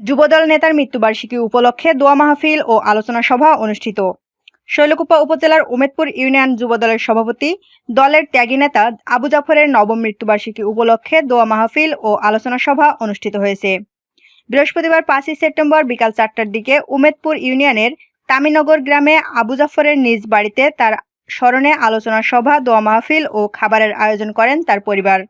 যুবদল নেতার মৃত্যুবার্ষিকী উপলক্ষে দোয়া মাহফিল ও আলোচনা সভা অনুষ্ঠিত। শৈলকুপা উপজেলার উমেদপুর ইউনিয়ন যুবদলের সভাপতি দলের ত্যাগী নেতা আবু জাফরের নবম মৃত্যুবার্ষিকী উপলক্ষে দোয়া মাহফিল ও আলোচনা সভা অনুষ্ঠিত হয়েছে। বৃহস্পতিবার 5ই সেপ্টেম্বর বিকাল 4টার দিকে উমেদপুর ইউনিয়নের তামিনগর গ্রামে আবু জাফরের নিজ বাড়িতে তার স্মরণে আলোচনা সভা, দোয়া মাহফিল ও খাবারের আয়োজন করেন তার পরিবার।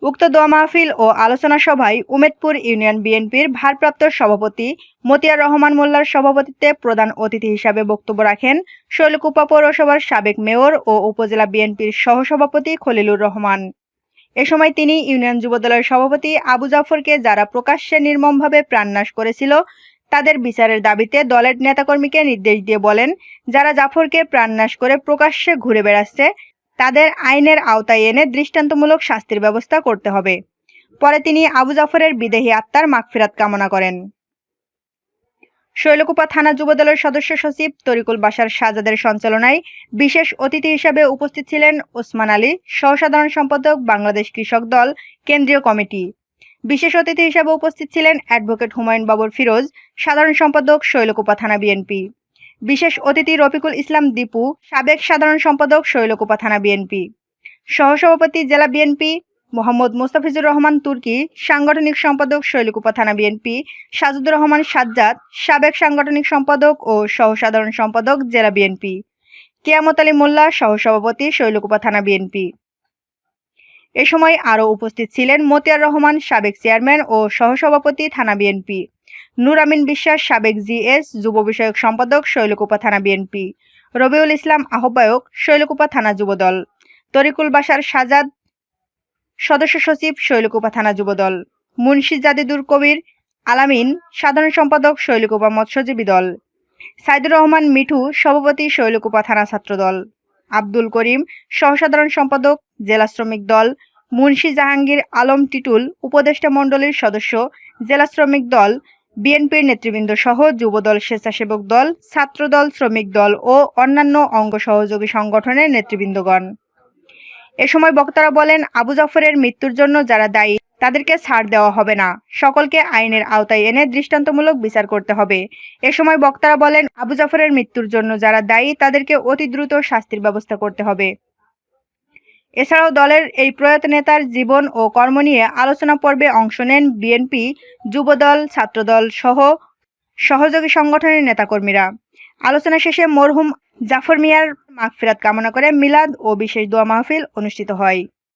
উক্ত দোয়া মাহফিল ও আলোচনা সভায় উমেদপুর ইউনিয়ন বিএনপির ভারপ্রাপ্ত সভাপতি মতিয়ার রহমান মোল্লার সভাপতিত্বে প্রধান অতিথি হিসাবে বক্তব্য রাখেন শৈলকুপা পৌরসভার সাবেক মেয়র ও উপজেলা বিএনপির সহসভাপতি খলিলুর রহমান। এ সময় তিনি ইউনিয়ন যুবদলের সভাপতি আবু জাফরকে যারা প্রকাশ্যে নির্মমভাবে প্রাণনাশ করেছিল তাদের বিচারের দাবিতে দলের নেতাকর্মীকে নির্দেশ দিয়ে বলেন, যারা জাফরকে প্রাণনাশ করে প্রকাশ্যে ঘুরে বেড়াচ্ছে তাদের আইনের আওতায় এনে দৃষ্টান্তমূলক শাস্তির ব্যবস্থা করতে হবে। পরে তিনি আবু জাফরের বিদেহী আত্মার মাগফিরাত কামনা করেন। শৈলকুপা থানা যুবদলের সদস্য সচিব তরিকুল বাশার সাজাদের সঞ্চালনায় বিশেষ অতিথি হিসেবে উপস্থিত ছিলেন ওসমান আলী, সহসাধারণ সম্পাদক, বাংলাদেশ কৃষক দল কেন্দ্রীয় কমিটি। বিশেষ অতিথি হিসেবে উপস্থিত ছিলেন অ্যাডভোকেট হুমায়ুন বাবর ফিরোজ, সাধারণ সম্পাদক, শৈলকুপা থানা বিএনপি। বিশেষ অতিথি রফিকুল ইসলাম দীপু, সাবেক সাধারণ সম্পাদক, শৈলকুপা থানা বিএনপি। সহসভাপতি জেলা বিএনপি মোহাম্মদ মোস্তাফিজুর রহমান তুর্কি, সাংগঠনিক সম্পাদক, শৈলকুপা থানা বিএনপি সাজুদুর রহমান সাজ্জাদ, সাবেক সাংগঠনিক সম্পাদক ও সহসাধারণ সম্পাদক, জেলা বিএনপি কিয়ামত আলী মোল্লা, সহসভাপতি, শৈলকুপা থানা বিএনপি। এ সময় আরও উপস্থিত ছিলেন মতিয়ার রহমান, সাবেক চেয়ারম্যান ও সহসভাপতি, থানা বিএনপি; নূর আমিন বিশ্বাস, সাবেক জিএস যুব বিষয়ক সম্পাদক, শৈলকুপা থানা বিএনপি; রবিউল ইসলাম আহ্বায়ক, শৈলকুপা থানা যুবদল; তরিকুল বাশার সাজাদ, সদস্য সচিব, শৈলকুপা থানা যুবদল; মুন্সি জাদিদুর কবির আলামিন, সাধারণ সম্পাদক, শৈলকুপা মৎস্যজীবী দল; সাইদুর রহমান মিঠু, সভাপতি, শৈলকুপা থানা ছাত্রদল; আব্দুল করিম, সহসাধারণ সম্পাদক, জেলা শ্রমিক দল; মুন্সি জাহাঙ্গীর আলম টিটুল, উপদেষ্টা মণ্ডলীর সদস্য, জেলা শ্রমিক দল, বিএনপির নেতৃবৃন্দ সহ যুবদল, স্বেচ্ছাসেবক দল, ছাত্রদল, শ্রমিক দল ও অন্যান্য অঙ্গ সহযোগী সংগঠনের নেতৃবৃন্দগণ। এ সময় বক্তারা বলেন, আবু জাফরের মৃত্যুর জন্য যারা দায়ী তাদেরকে ছাড় দেওয়া হবে না, সকলকে আইনের আওতায় এনে দৃষ্টান্তমূলক বিচার করতে হবে। এ সময় বক্তারা বলেন, আবু জাফরের মৃত্যুর জন্য যারা দায়ী তাদেরকে অতি দ্রুত শাস্তির ব্যবস্থা করতে হবে। এছাড়াও দলের এই প্রয়াত নেতার জীবন ও কর্ম নিয়ে আলোচনা পর্বে অংশ নেন বিএনপি, যুবদল, ছাত্রদল সহ সহযোগী সংগঠনের নেতাকর্মীরা। আলোচনা শেষে মরহুম জাফর মিয়ার মাগফিরাত কামনা করে মিলাদ ও বিশেষ দোয়া মাহফিল অনুষ্ঠিত হয়।